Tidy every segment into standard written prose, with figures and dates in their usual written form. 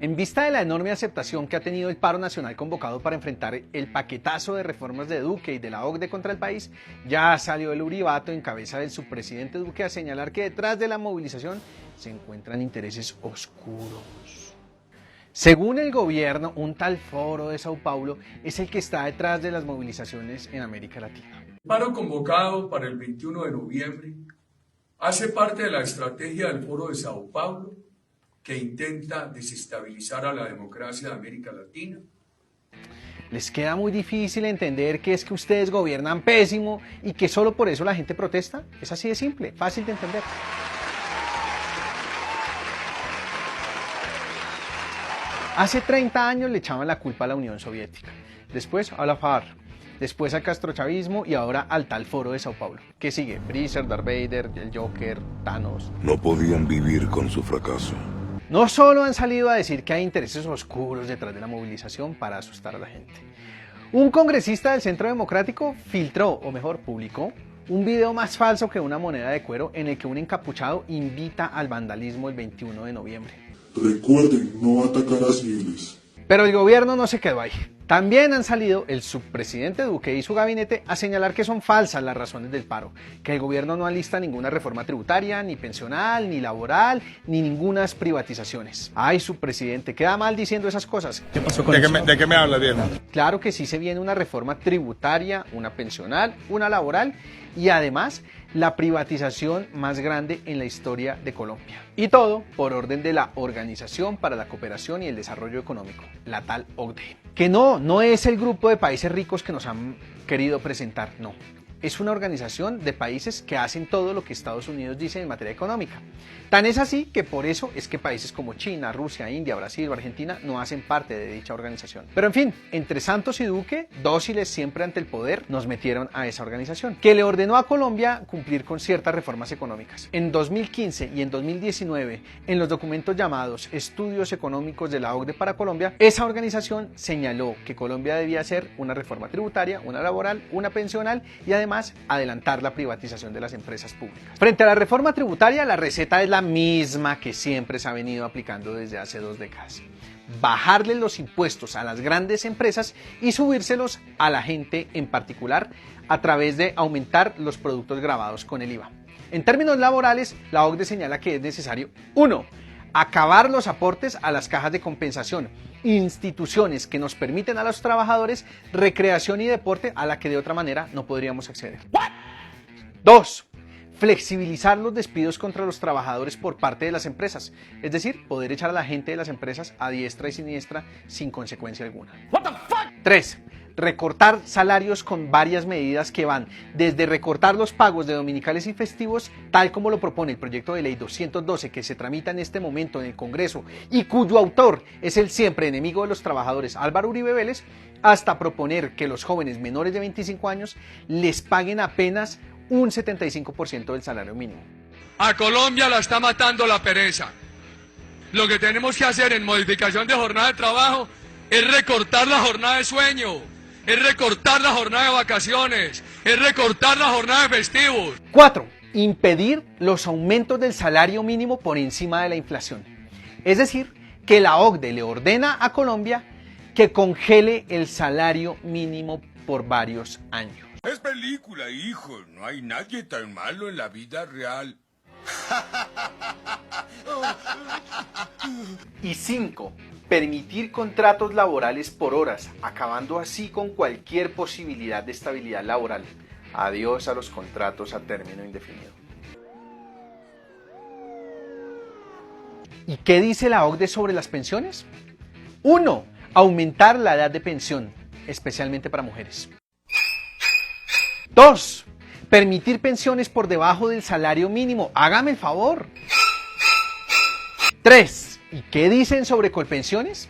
En vista de la enorme aceptación que ha tenido el paro nacional convocado para enfrentar el paquetazo de reformas de Duque y de la OCDE contra el país, ya salió el Uribato en cabeza del subpresidente Duque a señalar que detrás de la movilización se encuentran intereses oscuros. Según el gobierno, un tal Foro de Sao Paulo es el que está detrás de las movilizaciones en América Latina. El paro convocado para el 21 de noviembre hace parte de la estrategia del Foro de Sao Paulo, que intenta desestabilizar a la democracia de América Latina. ¿Les queda muy difícil entender que es que ustedes gobiernan pésimo y que solo por eso la gente protesta? Es así de simple, fácil de entender. Hace 30 años le echaban la culpa a la Unión Soviética, después a la FARC, después al castrochavismo y ahora al tal Foro de Sao Paulo. ¿Qué sigue? Freezer, Darth Vader, el Joker, Thanos. No podían vivir con su fracaso. No solo han salido a decir que hay intereses oscuros detrás de la movilización para asustar a la gente. Un congresista del Centro Democrático filtró, o mejor, publicó, un video más falso que una moneda de cuero en el que un encapuchado invita al vandalismo el 21 de noviembre. Recuerden no atacar a civiles. Pero el gobierno no se quedó ahí. También han salido el subpresidente Duque y su gabinete a señalar que son falsas las razones del paro, que el gobierno no alista ninguna reforma tributaria, ni pensional, ni laboral, ni ningunas privatizaciones. Ay, subpresidente, queda mal diciendo esas cosas. ¿Qué pasó con eso? ¿De qué me habla, Diego? Claro que sí se viene una reforma tributaria, una pensional, una laboral y además la privatización más grande en la historia de Colombia. Y todo por orden de la Organización para la Cooperación y el Desarrollo Económico, la tal OCDE. Que no es el grupo de países ricos que nos han querido presentar, no. Es una organización de países que hacen todo lo que Estados Unidos dice en materia económica. Tan es así que por eso es que países como China, Rusia, India, Brasil o Argentina no hacen parte de dicha organización. Pero en fin, entre Santos y Duque, dóciles siempre ante el poder, nos metieron a esa organización, que le ordenó a Colombia cumplir con ciertas reformas económicas. En 2015 y en 2019, en los documentos llamados Estudios Económicos de la OCDE para Colombia, esa organización señaló que Colombia debía hacer una reforma tributaria, una laboral, una pensional y además adelantar la privatización de las empresas públicas. Frente a la reforma tributaria, la receta es la misma que siempre se ha venido aplicando desde hace 2 décadas. Bajarle los impuestos a las grandes empresas y subírselos a la gente en particular a través de aumentar los productos gravados con el IVA. En términos laborales, la OCDE señala que es necesario 1. Acabar los aportes a las cajas de compensación, instituciones que nos permiten a los trabajadores recreación y deporte a la que de otra manera no podríamos acceder. 2. Flexibilizar los despidos contra los trabajadores por parte de las empresas, es decir, poder echar a la gente de las empresas a diestra y siniestra sin consecuencia alguna. 3. Recortar salarios con varias medidas que van desde recortar los pagos de dominicales y festivos, tal como lo propone el proyecto de ley 212 que se tramita en este momento en el Congreso y cuyo autor es el siempre enemigo de los trabajadores Álvaro Uribe Vélez, hasta proponer que los jóvenes menores de 25 años les paguen apenas un 75% del salario mínimo. A Colombia la está matando la pereza. Lo que tenemos que hacer en modificación de jornada de trabajo es recortar la jornada de sueño, es recortar la jornada de vacaciones, es recortar la jornada de festivos. 4. Impedir los aumentos del salario mínimo por encima de la inflación. Es decir, que la OCDE le ordena a Colombia que congele el salario mínimo por varios años. Es película, hijo. No hay nadie tan malo en la vida real. Y 5. Permitir contratos laborales por horas, acabando así con cualquier posibilidad de estabilidad laboral. Adiós a los contratos a término indefinido. ¿Y qué dice la OCDE sobre las pensiones? 1. Aumentar la edad de pensión, especialmente para mujeres. 2. Permitir pensiones por debajo del salario mínimo. Hágame el favor. 3. ¿Y qué dicen sobre Colpensiones?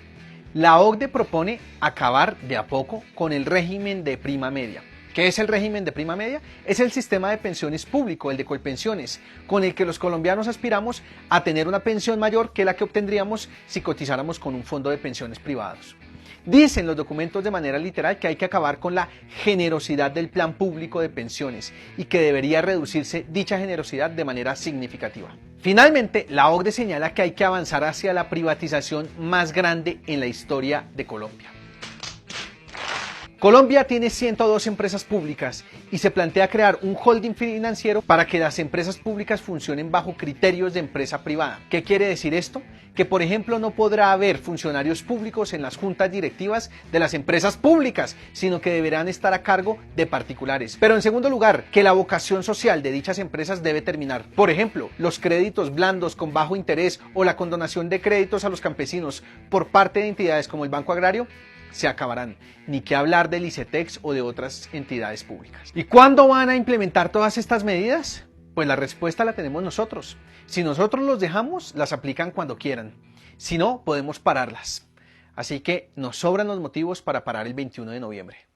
La OCDE propone acabar de a poco con el régimen de prima media. ¿Qué es el régimen de prima media? Es el sistema de pensiones público, el de Colpensiones, con el que los colombianos aspiramos a tener una pensión mayor que la que obtendríamos si cotizáramos con un fondo de pensiones privados. Dicen los documentos de manera literal que hay que acabar con la generosidad del plan público de pensiones y que debería reducirse dicha generosidad de manera significativa. Finalmente, la OCDE señala que hay que avanzar hacia la privatización más grande en la historia de Colombia. Colombia tiene 102 empresas públicas y se plantea crear un holding financiero para que las empresas públicas funcionen bajo criterios de empresa privada. ¿Qué quiere decir esto? Que, por ejemplo, no podrá haber funcionarios públicos en las juntas directivas de las empresas públicas, sino que deberán estar a cargo de particulares. Pero en segundo lugar, que la vocación social de dichas empresas debe terminar. Por ejemplo, los créditos blandos con bajo interés o la condonación de créditos a los campesinos por parte de entidades como el Banco Agrario se acabarán, ni que hablar del ICETEX o de otras entidades públicas. ¿Y cuándo van a implementar todas estas medidas? Pues la respuesta la tenemos nosotros. Si nosotros los dejamos, las aplican cuando quieran. Si no, podemos pararlas. Así que nos sobran los motivos para parar el 21 de noviembre.